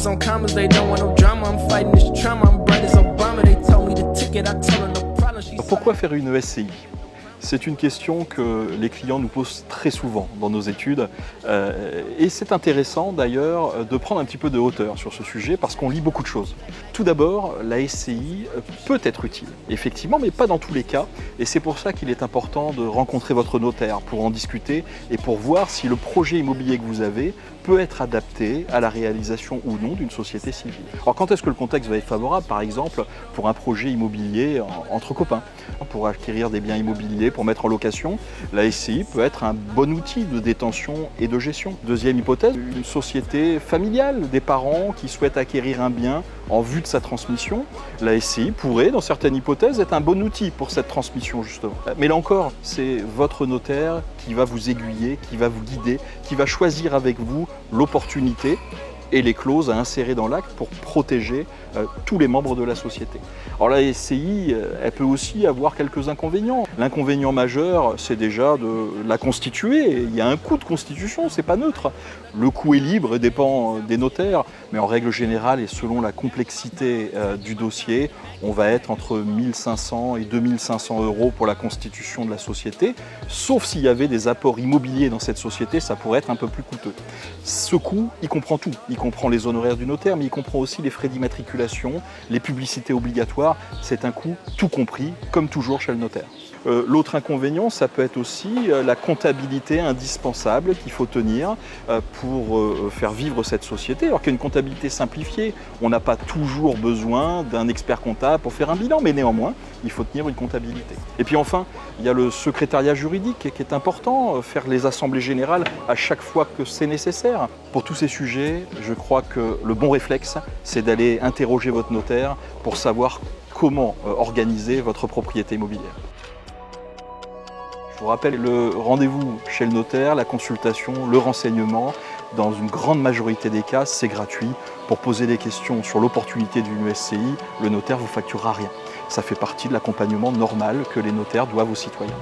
commas on commas, they don't want no drama. I'm fighting this trauma, I'm bright as Obama. They told me the ticket, I told her no problem. Pourquoi faire une SCI ? C'est une question que les clients nous posent très souvent dans nos études et c'est intéressant d'ailleurs de prendre un petit peu de hauteur sur ce sujet parce qu'on lit beaucoup de choses. Tout d'abord, la SCI peut être utile, effectivement, mais pas dans tous les cas et c'est pour ça qu'il est important de rencontrer votre notaire pour en discuter et pour voir si le projet immobilier que vous avez peut être adapté à la réalisation ou non d'une société civile. Alors quand est-ce que le contexte va être favorable, par exemple, pour un projet immobilier entre copains, pour acquérir des biens immobiliers, pour mettre en location, la SCI peut être un bon outil de détention et de gestion. Deuxième hypothèse, une société familiale, des parents qui souhaitent acquérir un bien en vue de sa transmission, la SCI pourrait, dans certaines hypothèses, être un bon outil pour cette transmission justement. Mais là encore, c'est votre notaire qui va vous aiguiller, qui va vous guider, qui va choisir avec vous l'opportunité et les clauses à insérer dans l'acte pour protéger tous les membres de la société. Alors la SCI, elle peut aussi avoir quelques inconvénients. L'inconvénient majeur, c'est déjà de la constituer. Il y a un coût de constitution, c'est pas neutre. Le coût est libre et dépend des notaires, mais en règle générale et selon la complexité du dossier, on va être entre 1 500 et 2 500 € pour la constitution de la société, sauf s'il y avait des apports immobiliers dans cette société, ça pourrait être un peu plus coûteux. Ce coût, il comprend tout. Il comprend les honoraires du notaire, mais il comprend aussi les frais d'immatriculation, les publicités obligatoires. C'est un coût tout compris, comme toujours chez le notaire. L'autre inconvénient, ça peut être aussi la comptabilité indispensable qu'il faut tenir pour faire vivre cette société. Alors qu'il y a une comptabilité simplifiée, on n'a pas toujours besoin d'un expert comptable pour faire un bilan, mais néanmoins, il faut tenir une comptabilité. Et puis enfin, il y a le secrétariat juridique qui est important, faire les assemblées générales à chaque fois que c'est nécessaire. Pour tous ces sujets, je crois que le bon réflexe, c'est d'aller interroger votre notaire pour savoir comment organiser votre propriété immobilière. Je vous rappelle le rendez-vous chez le notaire, la consultation, le renseignement. Dans une grande majorité des cas, c'est gratuit. Pour poser des questions sur l'opportunité d'une SCI, le notaire ne vous facturera rien. Ça fait partie de l'accompagnement normal que les notaires doivent aux citoyens.